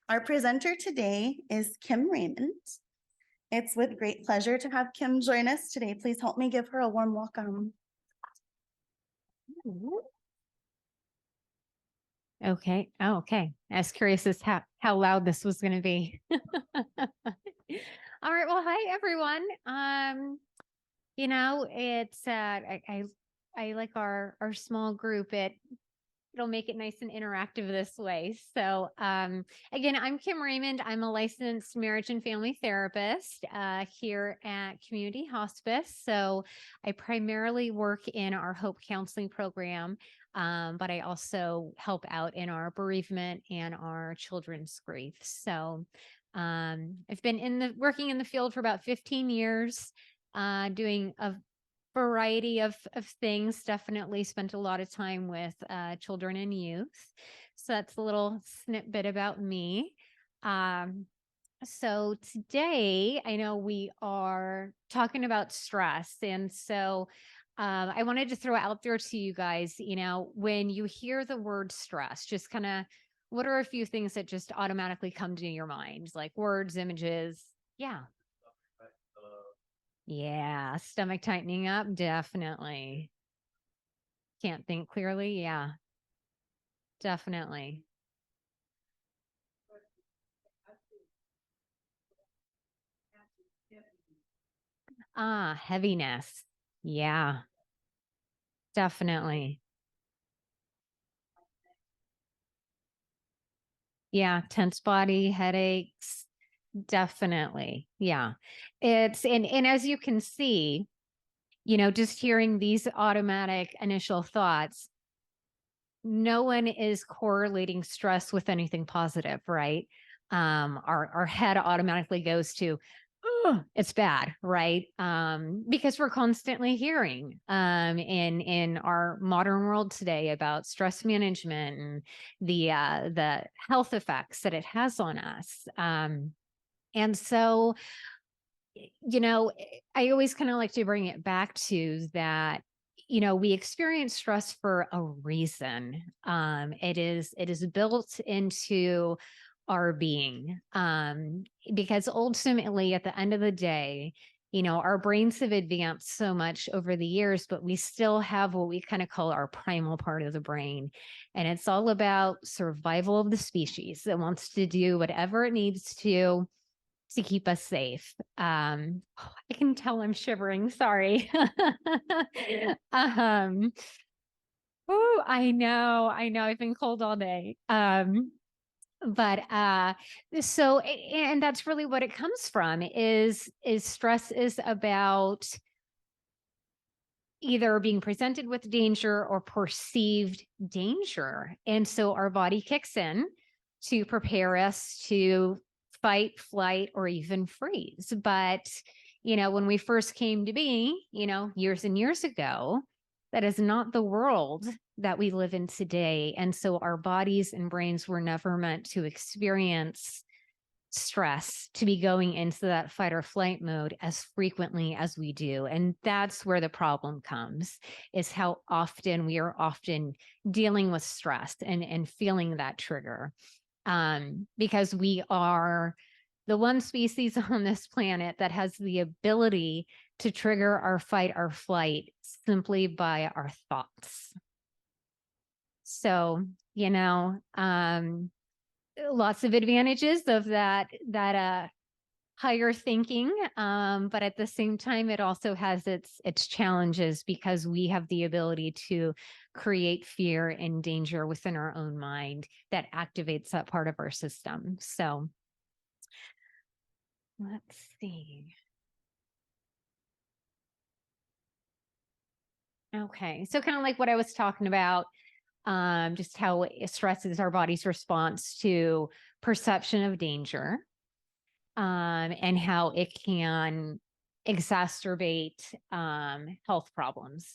Our presenter today is Kim Raymond. It's with great pleasure to have Kim join us today. Please help me give her a warm welcome. Okay. Oh, okay. I was curious as how loud this was going to be. All right. Well, hi everyone. It's I like our small group. It'll make it nice and interactive this way. So, again, I'm Kim Raymond. I'm a licensed marriage and family therapist here at Community Hospice. So, I primarily work in our Hope Counseling program, but I also help out in our bereavement and our children's grief. So, I've been working in the field for about 15 years, doing a variety of things. Definitely spent a lot of time with children and youth. So that's a little snippet about me. So today I know we are talking about stress. And so I wanted to throw out there to you guys, when you hear the word stress, just kind of what are a few things that just automatically come to your mind, like words, images? Yeah. Yeah, stomach tightening up, definitely. Can't think clearly. Yeah, definitely. Heaviness. Yeah, definitely. Yeah, tense body, headaches, definitely. Yeah. And as you can see, just hearing these automatic initial thoughts, no one is correlating stress with anything positive, right? Our head automatically goes to, oh, it's bad, right? Because we're constantly hearing in our modern world today about stress management and the health effects that it has on us. And so, I always kind of like to bring it back to that we experience stress for a reason. It is built into our being, because ultimately at the end of the day, our brains have advanced so much over the years, but we still have what we kind of call our primal part of the brain, and it's all about survival of the species that wants to do whatever it needs to keep us safe. I can tell I'm shivering. Sorry. um, oh, I know. I've been cold all day. But so and that's really what it comes from is stress is about either being presented with danger or perceived danger. And so our body kicks in to prepare us to fight, flight, or even freeze. But, when we first came to be, years and years ago, that is not the world that we live in today. And so our bodies and brains were never meant to experience stress, to be going into that fight or flight mode as frequently as we do. And that's where the problem comes, is how often we are often dealing with stress and feeling that trigger. Because we are the one species on this planet that has the ability to trigger our fight or flight simply by our thoughts. So, lots of advantages of that higher thinking, but at the same time it also has its challenges, because we have the ability to create fear and danger within our own mind that activates that part of our system. So let's see. Okay, so kind of like what I was talking about, just how stress is our body's response to perception of danger, and how it can exacerbate health problems.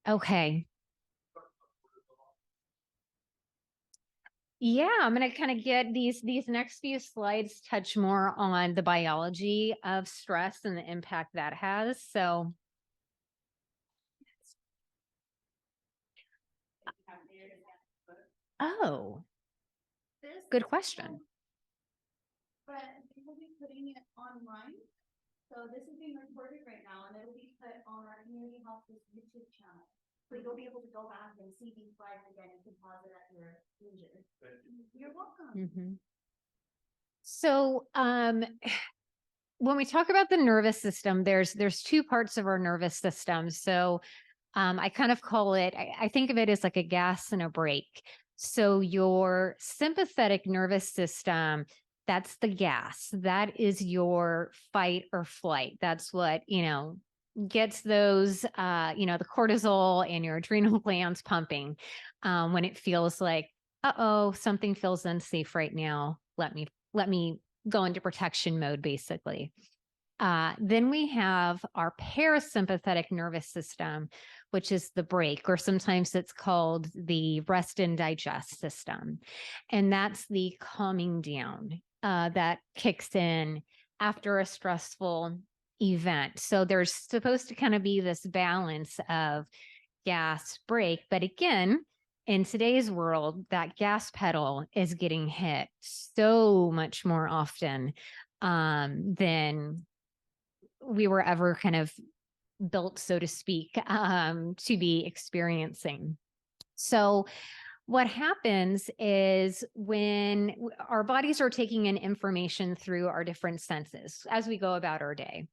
Okay. Yeah, I'm going to kind of get these next few slides touch more on the biology of stress and the impact that has. So, oh, Good question. But we will be putting it online. So this is being recorded right now and it'll be put on our Community Hospice YouTube channel. So you'll be able to go back and see these slides again. You can pause it at your leisure. You're welcome. So, when we talk about the nervous system, there's two parts of our nervous system. So, I kind of call it, I think of it as like a gas and a brake. So your sympathetic nervous system, that's the gas. That is your fight or flight. That's what, gets those, the cortisol and your adrenal glands pumping when it feels like, uh-oh, something feels unsafe right now. Let me go into protection mode, basically. Then we have our parasympathetic nervous system, which is the brake, or sometimes it's called the rest and digest system. And that's the calming down that kicks in after a stressful event. So there's supposed to kind of be this balance of gas, brake. But again, in today's world, that gas pedal is getting hit so much more often than we were ever kind of built, so to speak, to be experiencing. So what happens is when our bodies are taking in information through our different senses as we go about our day.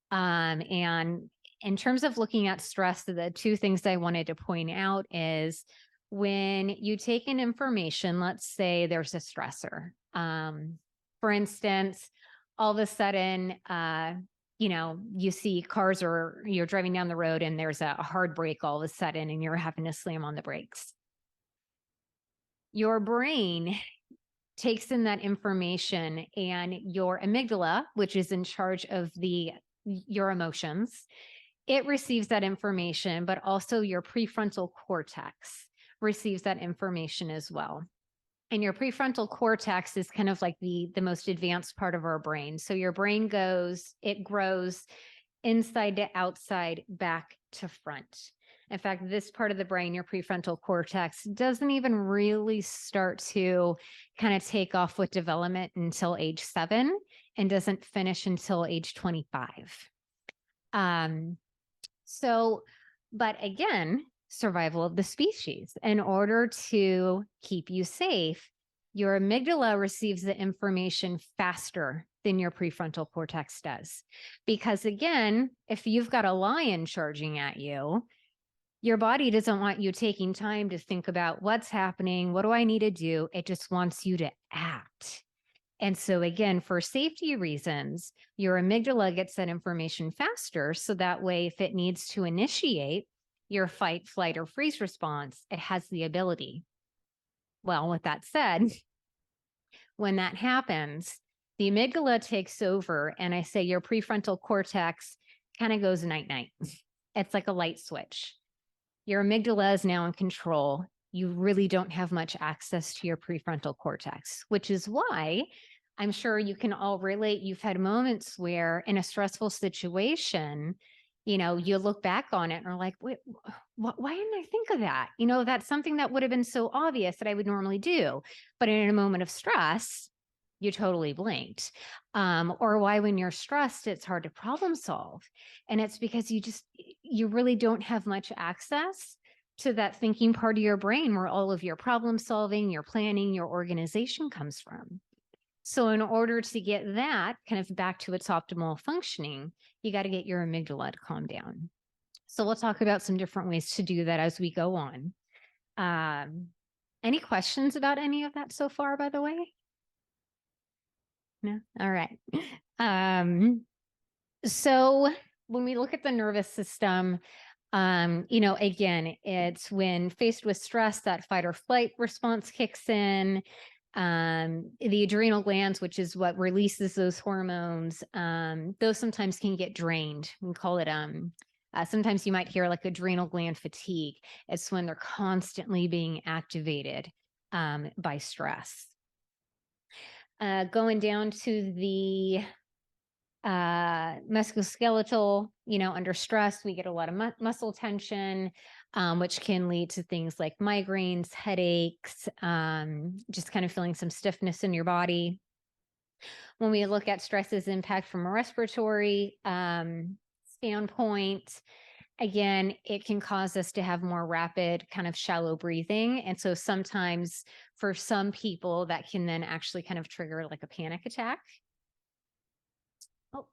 And in terms of looking at stress, the two things I wanted to point out is when you take in information, let's say there's a stressor. For instance, all of a sudden, you see cars or you're driving down the road and there's a hard brake all of a sudden and you're having to slam on the brakes. Your brain takes in that information and your amygdala, which is in charge of your emotions, it receives that information, but also your prefrontal cortex receives that information as well. And your prefrontal cortex is kind of like the most advanced part of our brain. So your brain grows inside to outside, back to front. In fact, this part of the brain, your prefrontal cortex, doesn't even really start to kind of take off with development until age 7 and doesn't finish until age 25. But again, survival of the species. In order to keep you safe, your amygdala receives the information faster than your prefrontal cortex does. Because again, if you've got a lion charging at you, your body doesn't want you taking time to think about what's happening, what do I need to do? It just wants you to act. And so again, for safety reasons, your amygdala gets that information faster. So that way, if it needs to initiate your fight, flight, or freeze response, it has the ability. Well, with that said, when that happens, the amygdala takes over and I say your prefrontal cortex kind of goes night-night. It's like a light switch. Your amygdala is now in control. You really don't have much access to your prefrontal cortex, which is why I'm sure you can all relate. You've had moments where in a stressful situation, you look back on it and are like, wait, why didn't I think of that? That's something that would have been so obvious that I would normally do. But in a moment of stress, you totally blinked. Or why when you're stressed, it's hard to problem solve. And it's because you really don't have much access to that thinking part of your brain where all of your problem solving, your planning, your organization comes from. So in order to get that kind of back to its optimal functioning, you got to get your amygdala to calm down. So we'll talk about some different ways to do that as we go on. Any questions about any of that so far, by the way? No? All right. So when we look at the nervous system, again, it's when faced with stress, that fight or flight response kicks in. The adrenal glands, which is what releases those hormones, those sometimes can get drained. We call it, sometimes you might hear like adrenal gland fatigue. It's when they're constantly being activated by stress. Going down to the musculoskeletal, under stress, we get a lot of muscle tension. which can lead to things like migraines, headaches, just kind of feeling some stiffness in your body. When we look at stress's impact from a respiratory standpoint, again, it can cause us to have more rapid, kind of shallow breathing. And so sometimes for some people, that can then actually kind of trigger like a panic attack. Oh,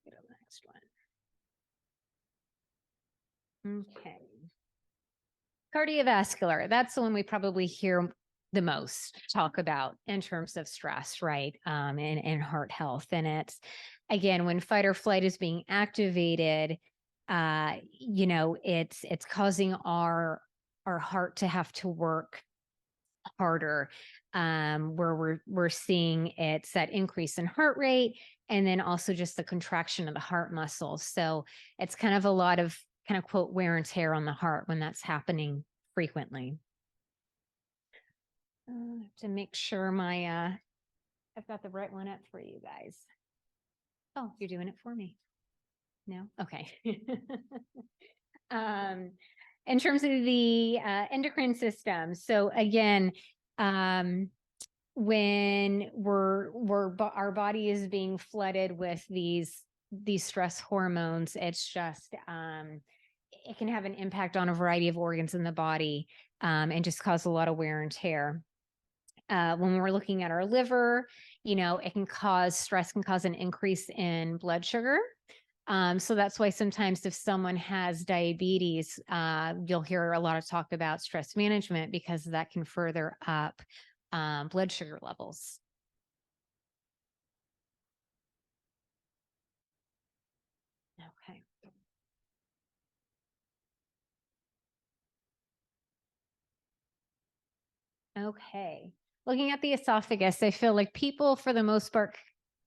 go to the next one. Okay. Cardiovascular, that's the one we probably hear the most talk about in terms of stress, right? And heart health. And it's, again, when fight or flight is being activated, it's causing our heart to have to work harder, where we're seeing it's that increase in heart rate, and then also just the contraction of the heart muscles. So it's kind of a lot of kind of quote wear and tear on the heart when that's happening frequently. To make sure I've got the right one up for you guys. Oh, you're doing it for me. No? Okay. In terms of the endocrine system. So again, when our body is being flooded with these stress hormones, it's just it can have an impact on a variety of organs in the body, and just cause a lot of wear and tear. When we're looking at our liver, stress can cause an increase in blood sugar. So that's why sometimes if someone has diabetes, you'll hear a lot of talk about stress management, because that can further up blood sugar levels. Okay. Okay. Looking at the esophagus, I feel like people, for the most part,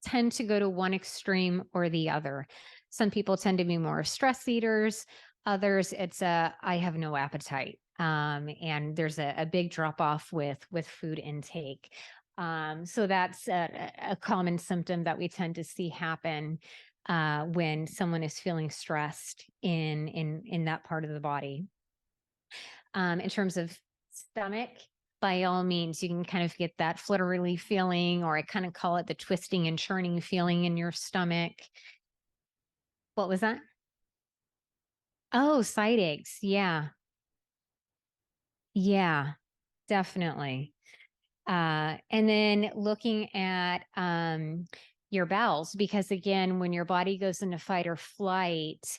tend to go to one extreme or the other. Some people tend to be more stress eaters. Others, it's I have no appetite. And there's a big drop off with food intake. So that's a common symptom that we tend to see happen when someone is feeling stressed in that part of the body. In terms of stomach, by all means, you can kind of get that fluttery feeling, or I kind of call it the twisting and churning feeling in your stomach. What was that? Oh, side aches. Yeah. Yeah, definitely. And then looking at your bowels, because again, when your body goes into fight or flight,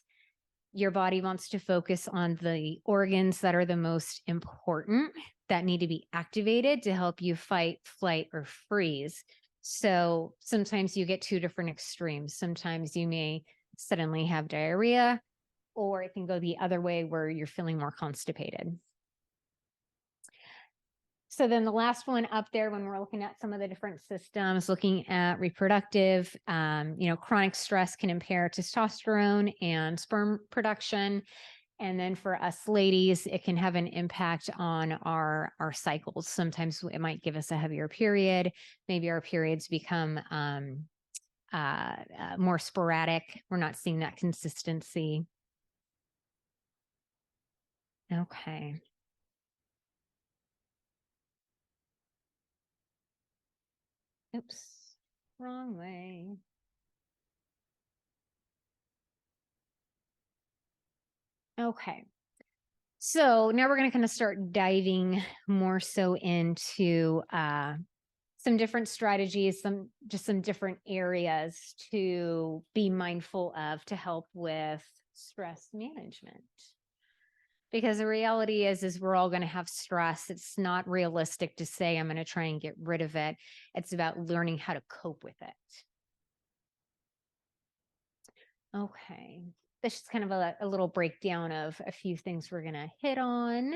your body wants to focus on the organs that are the most important, that need to be activated to help you fight, flight, or freeze. So sometimes you get two different extremes. Sometimes you may suddenly have diarrhea, or it can go the other way where you're feeling more constipated. So then the last one up there, when we're looking at some of the different systems, looking at reproductive, chronic stress can impair testosterone and sperm production. And then for us ladies, it can have an impact on our cycles. Sometimes it might give us a heavier period. Maybe our periods become more sporadic. We're not seeing that consistency. Okay. Oops, wrong way. Okay. So now we're going to kind of start diving more so into some different strategies, some different areas to be mindful of to help with stress management. Because the reality is we're all going to have stress. It's not realistic to say I'm going to try and get rid of it. It's about learning how to cope with it. Okay. This is kind of a little breakdown of a few things we're going to hit on,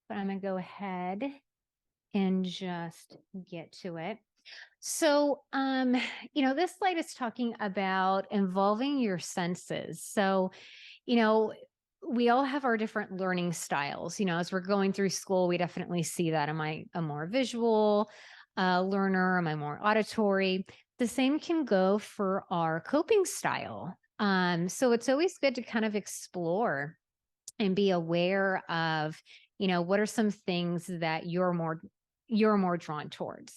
but I'm going to go ahead and just get to it. So, this slide is talking about involving your senses. So, we all have our different learning styles. As we're going through school, we definitely see that. Am I a more visual learner? Am I more auditory? The same can go for our coping style. So it's always good to kind of explore and be aware of, what are some things that you're more drawn towards.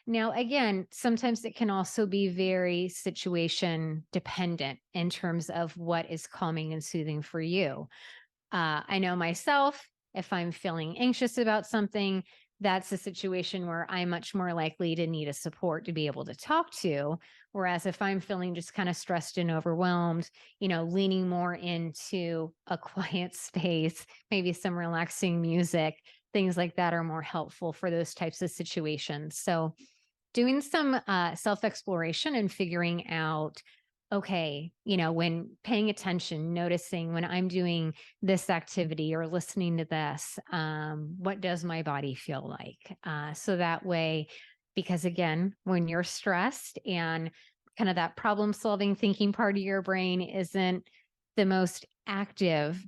Now, again, sometimes it can also be very situation dependent in terms of what is calming and soothing for you. I know myself, if I'm feeling anxious about something, that's a situation where I'm much more likely to need a support to be able to talk to. Whereas if I'm feeling just kind of stressed and overwhelmed, leaning more into a quiet space, maybe some relaxing music, things like that are more helpful for those types of situations. So, doing some self exploration and figuring out, okay, when paying attention, noticing when I'm doing this activity or listening to this, what does my body feel like? So that way, because again, when you're stressed and kind of that problem solving thinking part of your brain isn't the most active,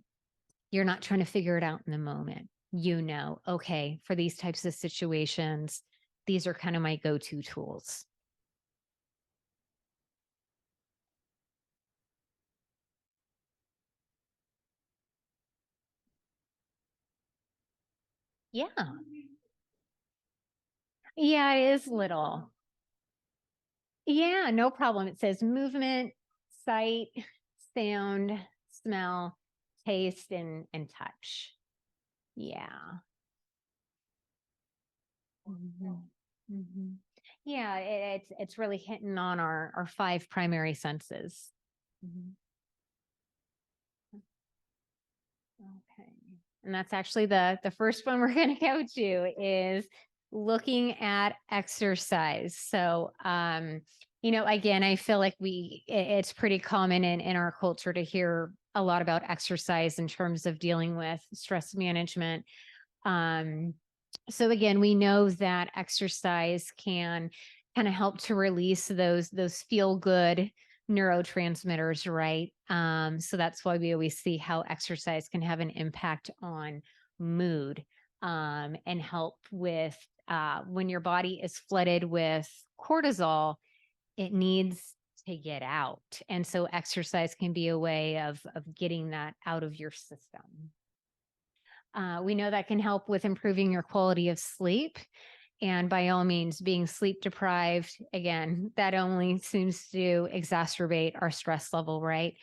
you're not trying to figure it out in the moment. Okay, for these types of situations, these are kind of my go to tools. Yeah. Yeah, it is little. Yeah, no problem. It says movement, sight, sound, smell, taste, and touch. Yeah. Mhm. Mhm. Yeah, it's really hitting on our five primary senses. Mhm. Okay. And that's actually the first one we're going to go to is looking at exercise. So, again, I feel like it's pretty common in our culture to hear a lot about exercise in terms of dealing with stress management. Um, so again, we know that exercise can kind of help to release those feel good neurotransmitters, right? So that's why we always see how exercise can have an impact on mood, and help with when your body is flooded with cortisol, it needs to get out. And so exercise can be a way of getting that out of your system. We know that can help with improving your quality of sleep. And by all means, being sleep deprived, again, that only seems to exacerbate our stress level, right?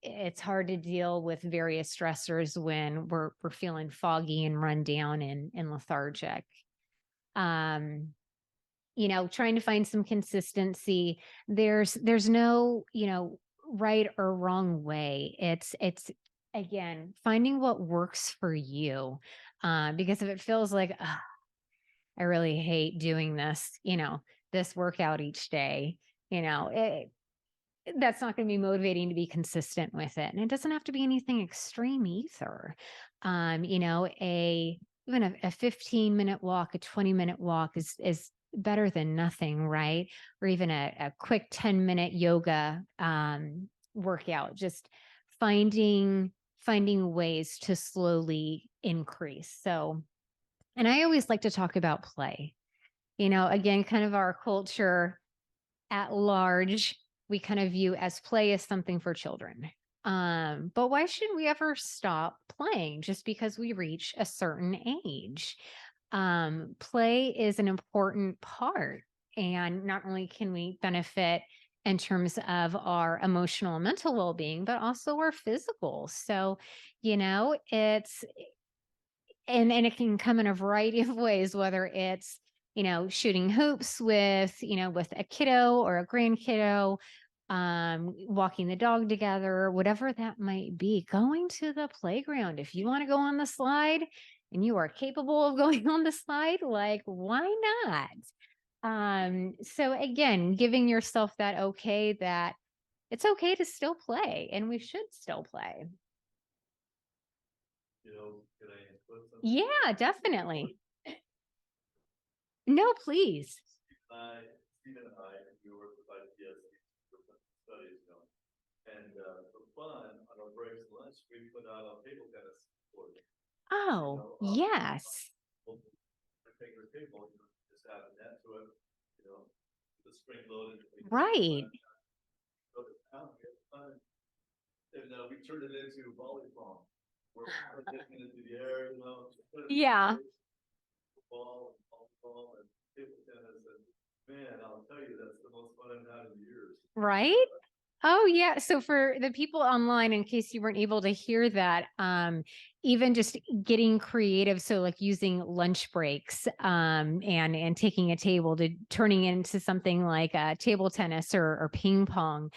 It's hard to deal with various stressors when we're feeling foggy and run down and lethargic. Um, trying to find some consistency. There's no, right or wrong way. It's again finding what works for you. Because if it feels like, "Ugh, I really hate doing this workout each day, that's not going to be motivating to be consistent with it. And it doesn't have to be anything extreme either. Even a 15-minute walk, a 20-minute walk is better than nothing, right? Or even a quick 10-minute yoga workout, just finding ways to slowly increase. So, and I always like to talk about play. Again, kind of our culture at large, we kind of view as play as something for children. But why should we ever stop playing just because we reach a certain age? Play is an important part. And not only can we benefit in terms of our emotional and mental well being, but also our physical. So, it's and it can come in a variety of ways, whether it's shooting hoops with a kiddo or a grandkiddo, walking the dog together, whatever that might be. Going to the playground, if you want to go on the slide and you are capable of going on the slide, like, why not? So again, giving yourself that okay, that it's okay to still play and we should still play. Could I input something? Yeah, definitely. No, please. Stephen and I, we work with IPS studies, and for fun, on our breaks and lunch, we put out a table tennis court. Oh, yes. Regular table, just add a net to it, the spring loaded. Right. So the town, we have fun. and we turned it into volleyball. We're hitting it into the air, you know. Yeah. Ball, volleyball, and table tennis, and man, I'll tell you, that's the most fun I've had in years. Right? Oh yeah. So for the people online, in case you weren't able to hear that, even just getting creative. So like using lunch breaks, and taking a table to turning into something like table tennis or ping pong,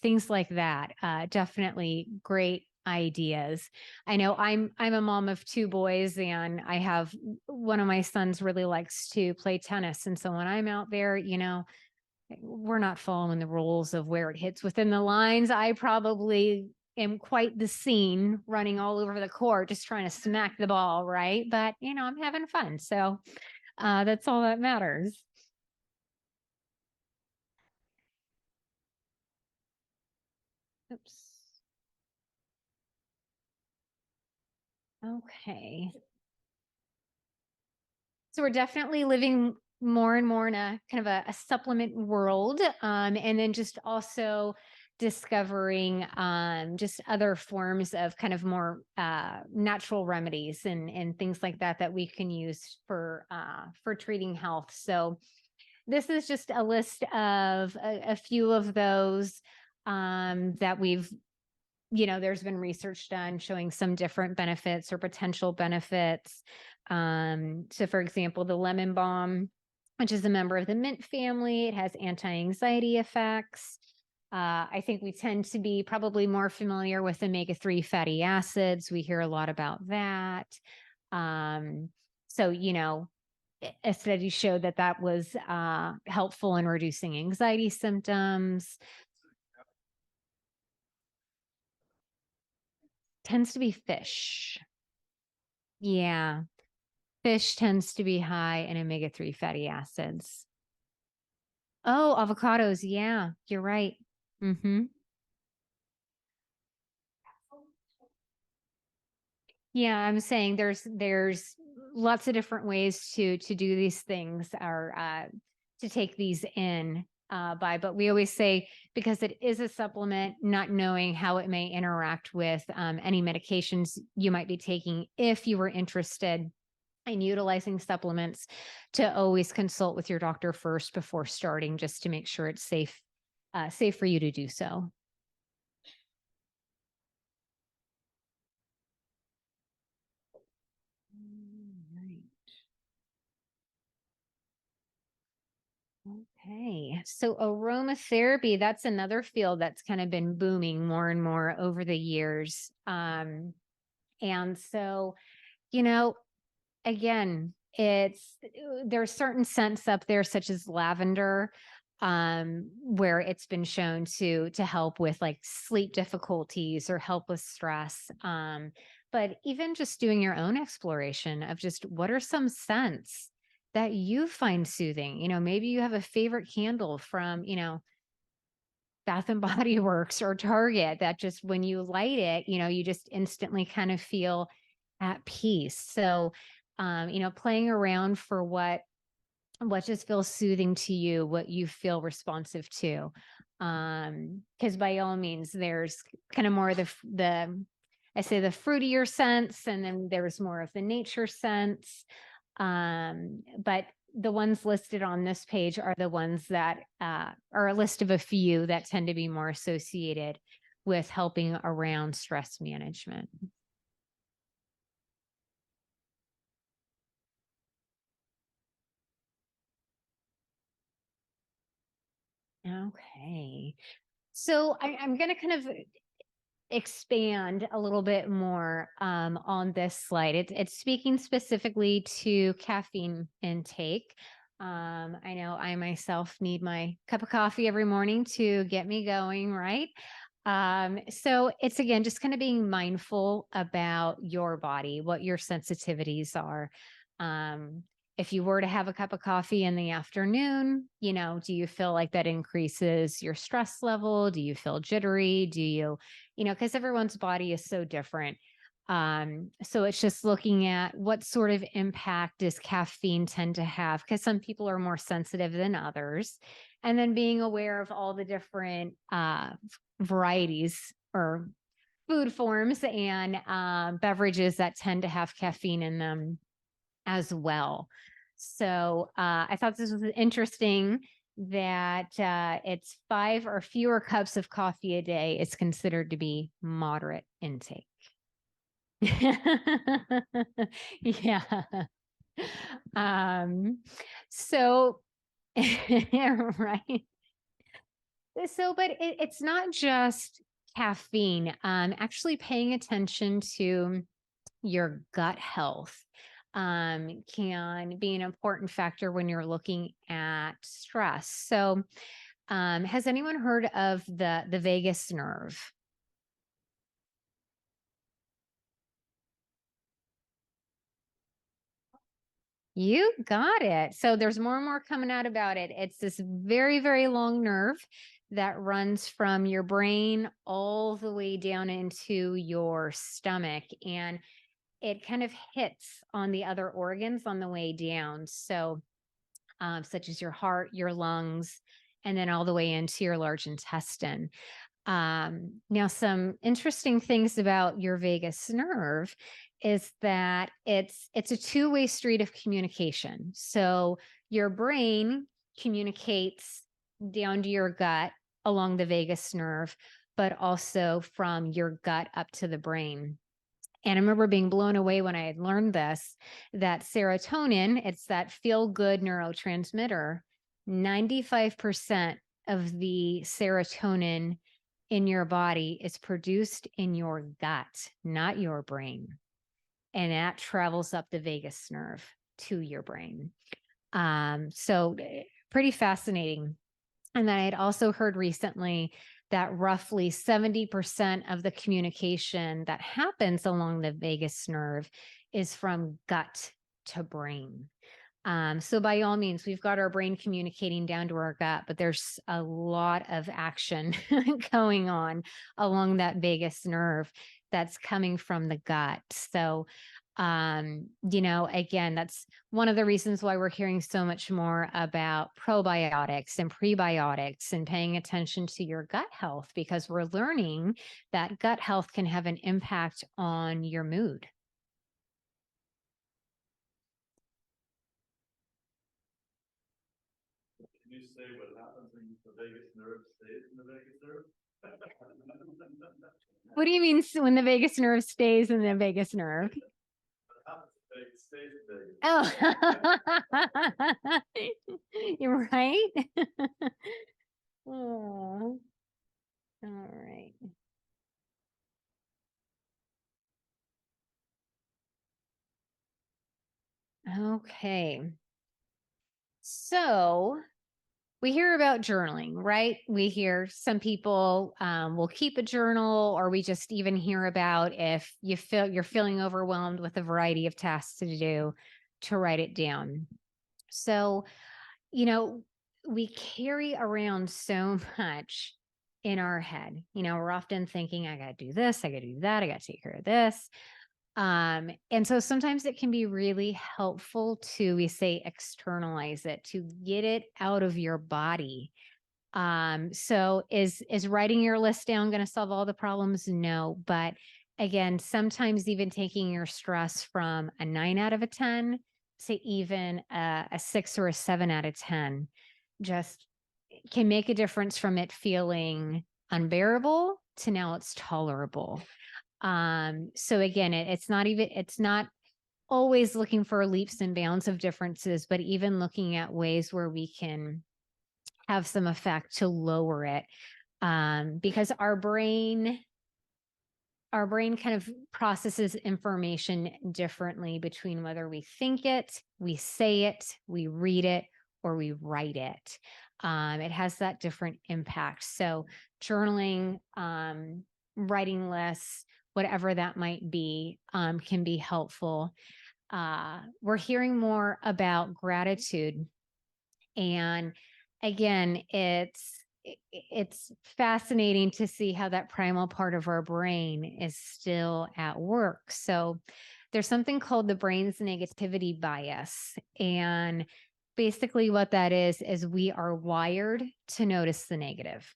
things like that. Definitely great ideas. I know I'm a mom of two boys, and I have one of my sons really likes to play tennis. And so when I'm out there, we're not following the rules of where it hits within the lines. I probably am quite the scene running all over the court, just trying to smack the ball, right? But, I'm having fun. So that's all that matters. Oops. Okay. So we're definitely living more and more in a kind of a supplement world. And then just also discovering just other forms of kind of more natural remedies and things like that we can use for treating health. So this is just a list of a few of those that we've there's been research done showing some different benefits or potential benefits. So for example, the lemon balm, which is a member of the mint family, it has anti-anxiety effects. I think we tend to be probably more familiar with omega-3 fatty acids. We hear a lot about that. So, a study showed that was helpful in reducing anxiety symptoms. Tends to be fish. Yeah. Fish tends to be high in omega-3 fatty acids. Oh, avocados. Yeah, you're right. Mm-hmm. Yeah, I'm saying there's lots of different ways to do these things or to take these in but we always say because it is a supplement, not knowing how it may interact with any medications you might be taking if you were interested in utilizing supplements, to always consult with your doctor first before starting, just to make sure it's safe for you to do so. Right. Okay, so aromatherapy, that's another field that's kind of been booming more and more over the years. And so, you know, again, there's certain scents up there, such as lavender, where it's been shown to help with like sleep difficulties or help with stress. But even just doing your own exploration of just what are some scents that you find soothing. Maybe you have a favorite candle from, Bath and Body Works or Target that just when you light it, you just instantly kind of feel at peace. So, playing around for what just feels soothing to you, what you feel responsive to. Because by all means, there's kind of more of I say the fruitier scents, and then there's more of the nature scents. But the ones listed on this page are the ones that are a list of a few that tend to be more associated with helping around stress management. Okay. So I'm going to kind of expand a little bit more on this slide. It's speaking specifically to caffeine intake. I know I myself need my cup of coffee every morning to get me going, right? So it's again just kind of being mindful about your body, what your sensitivities are. If you were to have a cup of coffee in the afternoon, do you feel like that increases your stress level? Do you feel jittery? Do you, because everyone's body is so different. So it's just looking at what sort of impact does caffeine tend to have, because some people are more sensitive than others. And then being aware of all the different varieties or food forms and beverages that tend to have caffeine in them as well. So I thought this was interesting that it's 5 or fewer cups of coffee a day is considered to be moderate intake. Yeah. So right. So, but it's not just caffeine. Actually paying attention to your gut health can be an important factor when you're looking at stress. So, has anyone heard of the vagus nerve? You got it. So there's more and more coming out about it. It's this very, very long nerve that runs from your brain all the way down into your stomach. And it kind of hits on the other organs on the way down. So, such as your heart, your lungs, and then all the way into your large intestine. Now, some interesting things about your vagus nerve is that it's a two-way street of communication. So your brain communicates down to your gut along the vagus nerve, but also from your gut up to the brain. And I remember being blown away when I had learned this, that serotonin, it's that feel-good neurotransmitter, 95% of the serotonin in your body is produced in your gut, not your brain. And that travels up the vagus nerve to your brain. So pretty fascinating. And then I had also heard recently that roughly 70% of the communication that happens along the vagus nerve is from gut to brain. So by all means, we've got our brain communicating down to our gut, but there's a lot of action going on along that vagus nerve that's coming from the gut. So, again, that's one of the reasons why we're hearing so much more about probiotics and prebiotics and paying attention to your gut health, because we're learning that gut health can have an impact on your mood. Can you say what happens when the vagus nerve stays in the vagus nerve? What do you mean when the vagus nerve stays in the vagus nerve? It stays in Vegas. Oh, you're right. Oh, all right. Okay. So we hear about journaling, right? We hear some people will keep a journal, or we just even hear about if you're feeling overwhelmed with a variety of tasks to do, to write it down. So, we carry around so much in our head. We're often thinking, I got to do this, I got to do that, I got to take care of this. And so sometimes it can be really helpful to, we say, externalize it, to get it out of your body. So is writing your list down going to solve all the problems? No. But again, sometimes even taking your stress from a 9 out of a 10 to even a 6 or a 7 out of 10 just can make a difference from it feeling unbearable to now it's tolerable. So again, it's not always looking for leaps and bounds of differences, but even looking at ways where we can have some effect to lower it. Because our brain kind of processes information differently between whether we think it, we say it, we read it, or we write it. It has that different impact. So journaling, writing lists, whatever that might be, can be helpful. We're hearing more about gratitude. And again, it's fascinating to see how that primal part of our brain is still at work. So there's something called the brain's negativity bias. And basically what that is we are wired to notice the negative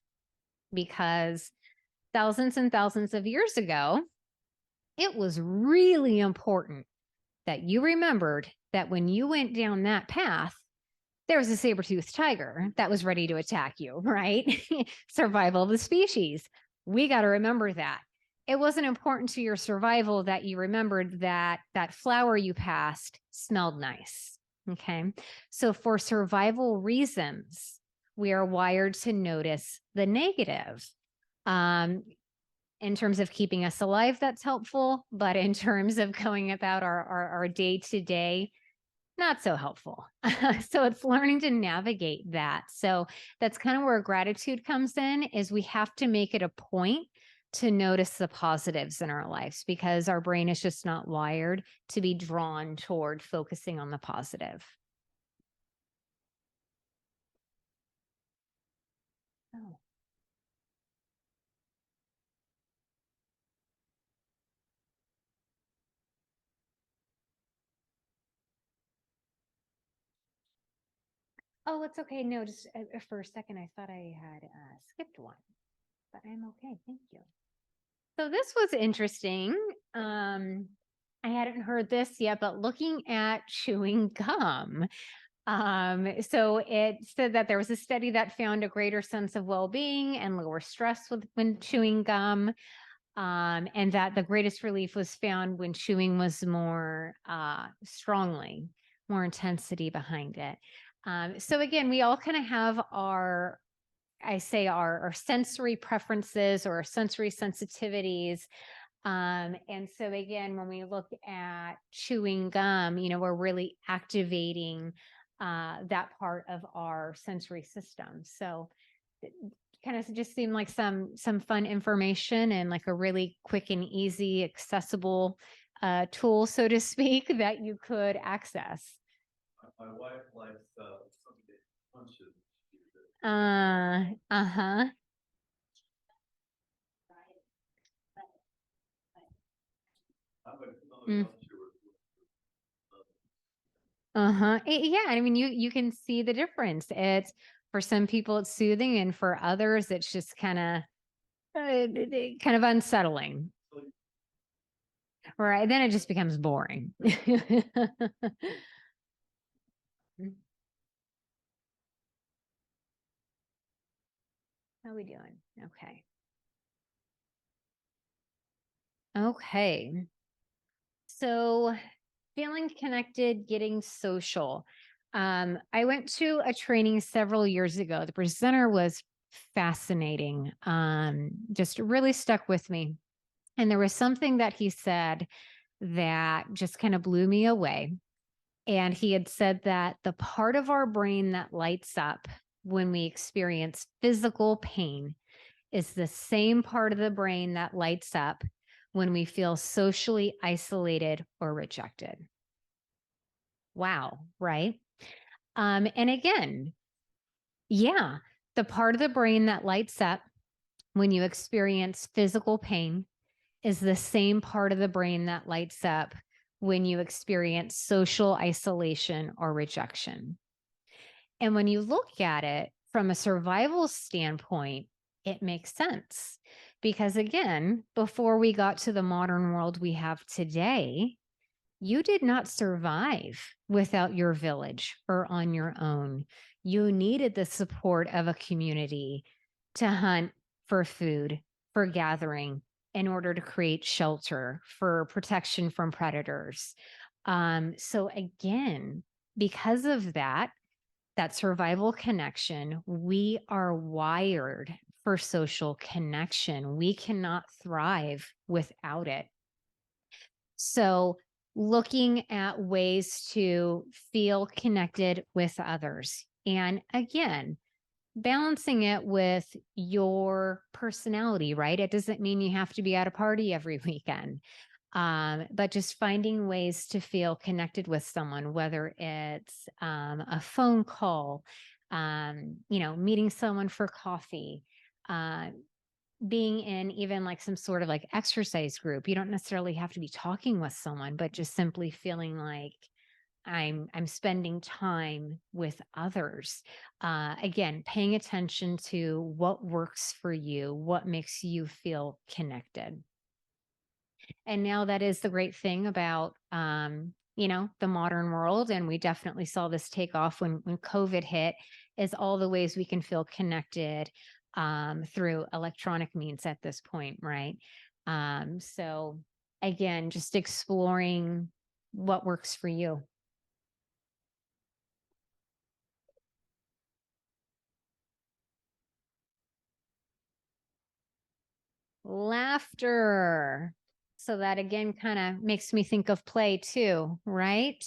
because thousands and thousands of years ago, it was really important that you remembered that when you went down that path, there was a saber-toothed tiger that was ready to attack you, right? Survival of the species. We got to remember that. It wasn't important to your survival that you remembered that that flower you passed smelled nice. Okay. So for survival reasons, we are wired to notice the negative. In terms of keeping us alive, that's helpful. But in terms of going about our day-to-day, not so helpful. So it's learning to navigate that. So that's kind of where gratitude comes in, is we have to make it a point to notice the positives in our lives because our brain is just not wired to be drawn toward focusing on the positive. Oh. Oh, it's okay. No, just for a second, I thought I had skipped one, but I'm okay. Thank you. So this was interesting. I hadn't heard this yet, but looking at chewing gum. So it said that there was a study that found a greater sense of well-being and lower stress when chewing gum. And that the greatest relief was found when chewing was more strongly, more intensity behind it. So again, we all kind of have our sensory preferences or our sensory sensitivities. And so again, when we look at chewing gum, we're really activating that part of our sensory system. So it kind of just seemed like some fun information and like a really quick and easy, accessible tool, so to speak, that you could access. My wife likes something punches. Uh-huh. Mm. Uh-huh. Yeah, I mean, you can see the difference. It's for some people it's soothing, and for others it's just kind of unsettling. Right. Then it just becomes boring. How are we doing? Okay. Okay. So feeling connected, getting social. I went to a training several years ago. The presenter was fascinating. Just really stuck with me. And there was something that he said that just kind of blew me away. And he had said that the part of our brain that lights up when we experience physical pain is the same part of the brain that lights up when we feel socially isolated or rejected. Wow, right? And again, yeah, the part of the brain that lights up when you experience physical pain is the same part of the brain that lights up when you experience social isolation or rejection. And when you look at it from a survival standpoint, it makes sense. Because again, before we got to the modern world we have today, you did not survive without your village or on your own. You needed the support of a community to hunt for food, for gathering, in order to create shelter, for protection from predators. So again, because of that survival connection, we are wired for social connection. We cannot thrive without it. So looking at ways to feel connected with others. And again, balancing it with your personality, right? It doesn't mean you have to be at a party every weekend, but just finding ways to feel connected with someone, whether it's a phone call, Meeting someone for coffee, being in even like some sort of like exercise group. You don't necessarily have to be talking with someone, but just simply feeling like I'm spending time with others. Again, paying attention to what works for you, what makes you feel connected. And now that is the great thing about the modern world. And we definitely saw this take off when COVID hit, is all the ways we can feel connected through electronic means at this point, right? So again, just exploring what works for you. Laughter. So that again kind of makes me think of play too, right?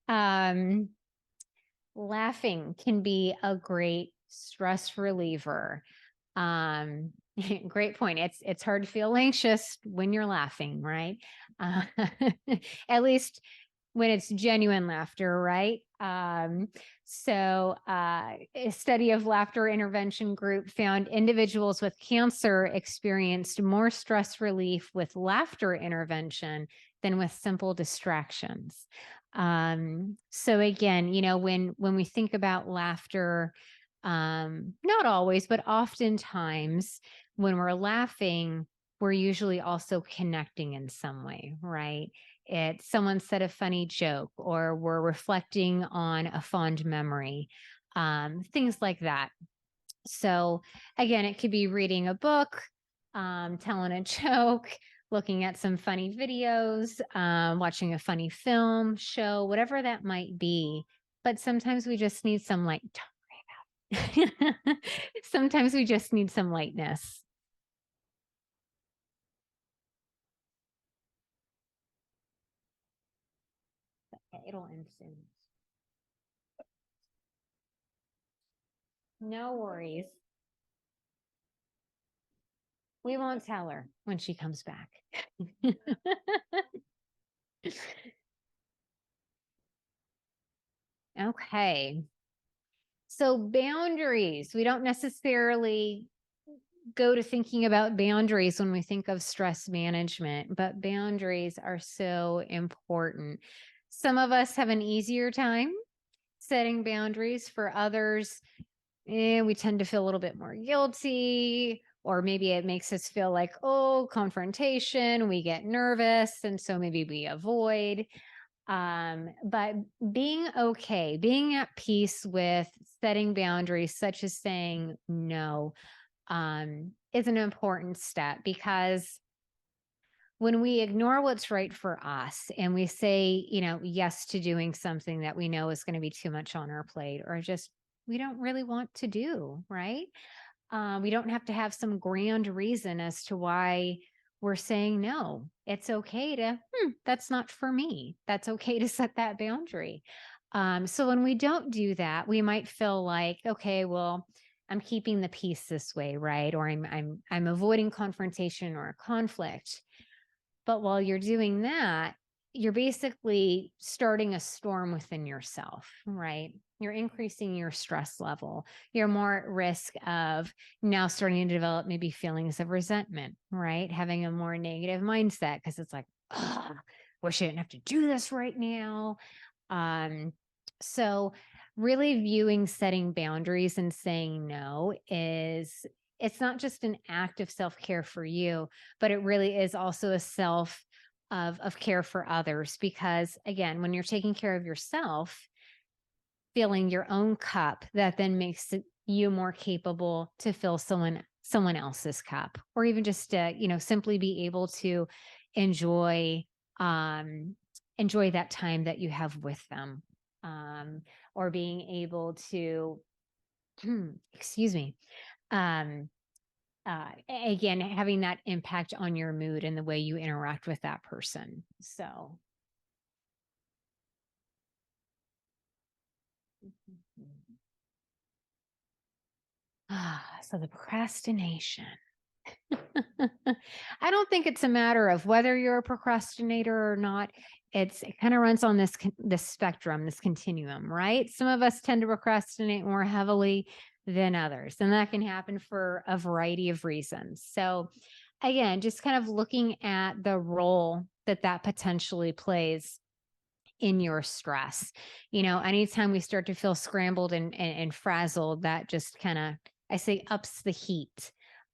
Um, Laughing can be a great stress reliever. Um, Great point. It's hard to feel anxious when you're laughing, right? Uh, at least when it's genuine laughter, right? A study of laughter intervention group found individuals with cancer experienced more stress relief with laughter intervention than with simple distractions. So again, when we think about laughter, not always, but oftentimes when we're laughing, we're usually also connecting in some way, right? It's someone said a funny joke, or we're reflecting on a fond memory, things like that. So again, it could be reading a book, telling a joke, looking at some funny videos, watching a funny film, show, whatever that might be. But sometimes we just need some light. Sometimes we just need some lightness. It'll end soon. No worries. We won't tell her when she comes back. Okay. So boundaries, we don't necessarily go to thinking about boundaries when we think of stress management, but boundaries are so important. Some of us have an easier time setting boundaries. For others, we tend to feel a little bit more guilty, or maybe it makes us feel like, oh, confrontation, we get nervous, and so maybe we avoid. But being okay, being at peace with setting boundaries, such as saying no, is an important step, because when we ignore what's right for us and we say, yes to doing something that we know is going to be too much on our plate, or just we don't really want to do, right? We don't have to have some grand reason as to why we're saying no. It's okay to, that's not for me. That's okay to set that boundary. So when we don't do that, we might feel like, okay, well, I'm keeping the peace this way, right? Or I'm avoiding confrontation or a conflict. But while you're doing that, you're basically starting a storm within yourself, right? You're increasing your stress level. You're more at risk of now starting to develop maybe feelings of resentment, right? Having a more negative mindset, because it's like, oh, wish I didn't have to do this right now. So really viewing setting boundaries and saying no it's not just an act of self-care for you, but it really is also a self of care for others. Because again, when you're taking care of yourself, filling your own cup, that then makes you more capable to fill someone else's cup, or even just to, simply be able to enjoy that time that you have with them, or being able to excuse me, again, having that impact on your mood and the way you interact with that person. So the procrastination. I don't think it's a matter of whether you're a procrastinator or not. it kind of runs on this spectrum, this continuum, right? Some of us tend to procrastinate more heavily than others, and that can happen for a variety of reasons. So again, just kind of looking at the role that potentially plays in your stress. Anytime we start to feel scrambled and frazzled, that just kind of, I say, ups the heat,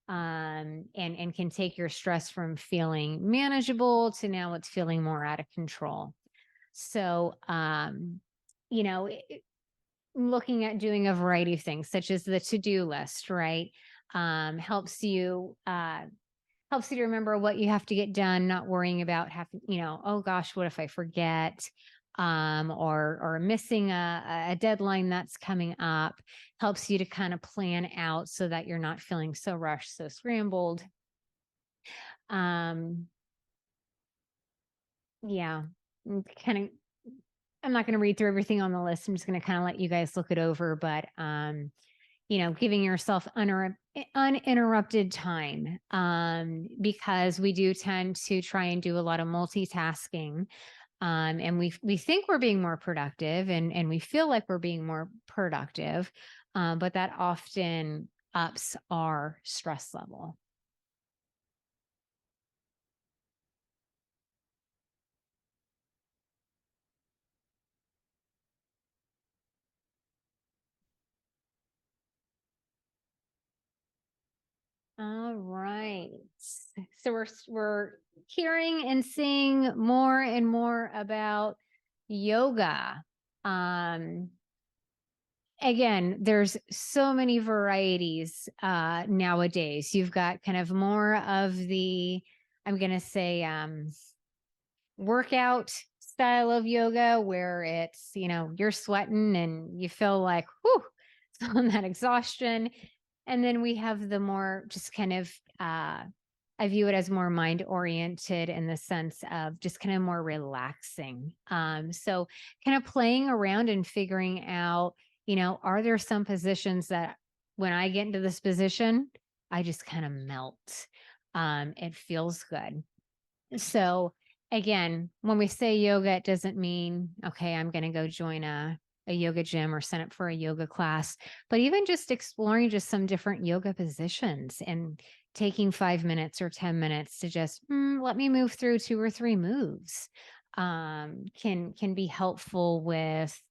and can take your stress from feeling manageable to now it's feeling more out of control. So, looking at doing a variety of things, such as the to-do list, right? Helps you to remember what you have to get done, not worrying about having, oh gosh, what if I forget? Or missing a deadline that's coming up. Helps you to kind of plan out so that you're not feeling so rushed, so scrambled. Yeah, kind of, I'm not going to read through everything on the list. I'm just going to kind of let you guys look it over, but giving yourself uninterrupted time, because we do tend to try and do a lot of multitasking. And we think we're being more productive, and we feel like we're being more productive, but that often ups our stress level. All right. So we're hearing and seeing more and more about yoga. Again, there's so many varieties nowadays. You've got kind of more of the, I'm going to say, workout style of yoga where it's, you're sweating and you feel like, whew, on that exhaustion. And then we have the more just kind of, I view it as more mind oriented in the sense of just kind of more relaxing. So kind of playing around and figuring out, are there some positions that when I get into this position, I just kind of melt. It feels good. So again, when we say yoga, it doesn't mean, okay, I'm going to go join a yoga gym or sign up for a yoga class, but even just exploring just some different yoga positions and taking 5 minutes or 10 minutes to just let me move through 2 or 3 moves, can be helpful with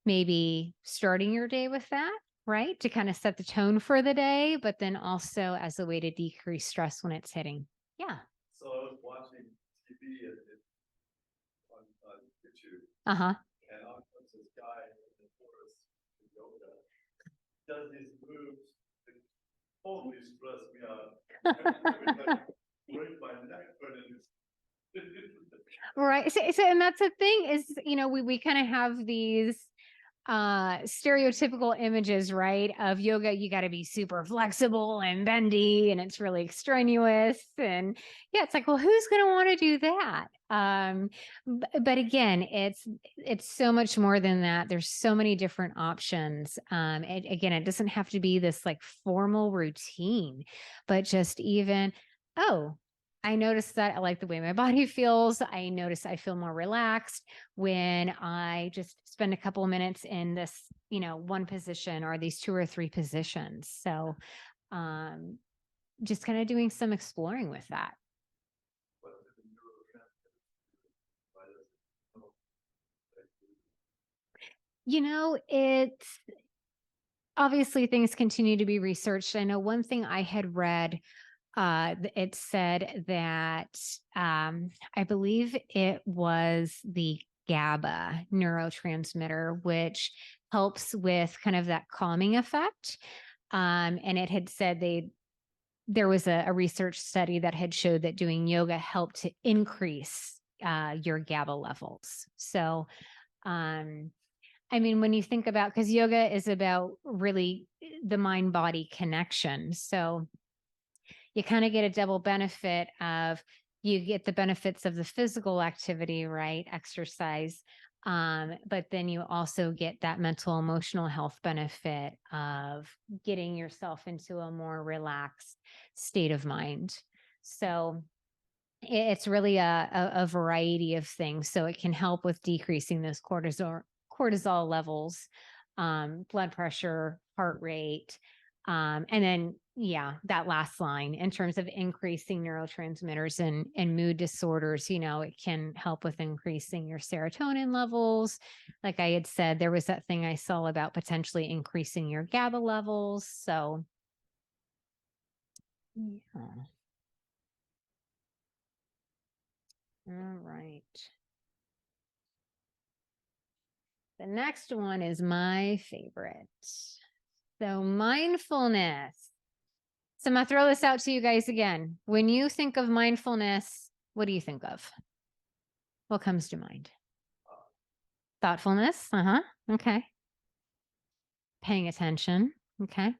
maybe starting your day with that, right? To kind of set the tone for the day, but then also as a way to decrease stress when it's hitting. Yeah. So I was watching TV on YouTube. Uh-huh. And on this guy in the forest in yoga does these moves that totally stress me out. Break my neck, but it's Right. So and that's the thing is, we kind of have these stereotypical images, right, of yoga. You got to be super flexible and bendy and it's really extraneous, and yeah, it's like, well, who's going to want to do that? But again, it's so much more than that. There's so many different options. Again, it doesn't have to be this like formal routine, but just even, oh, I noticed that I like the way my body feels. I notice I feel more relaxed when I just spend a couple of minutes in this, one position or these 2 or 3 positions. So, just kind of doing some exploring with that. It's obviously things continue to be researched. I know one thing I had read, it said that I believe it was the GABA neurotransmitter, which helps with kind of that calming effect. And it had said there was a research study that had showed that doing yoga helped to increase your GABA levels. So, when you think about, because yoga is about really the mind body connection. So you kind of get a double benefit of, you get the benefits of the physical activity, right? Exercise. But then you also get that mental, emotional health benefit of getting yourself into a more relaxed state of mind. So it's really a variety of things. So it can help with decreasing those cortisol levels, blood pressure, heart rate. And then, yeah, that last line in terms of increasing neurotransmitters and mood disorders, it can help with increasing your serotonin levels. Like I had said, there was that thing I saw about potentially increasing your GABA levels. So, yeah. All right. The next one is my favorite. So mindfulness. So I'm going to throw this out to you guys again. When you think of mindfulness, what do you think of? What comes to mind? Thoughtfulness. Okay. Paying attention. Okay.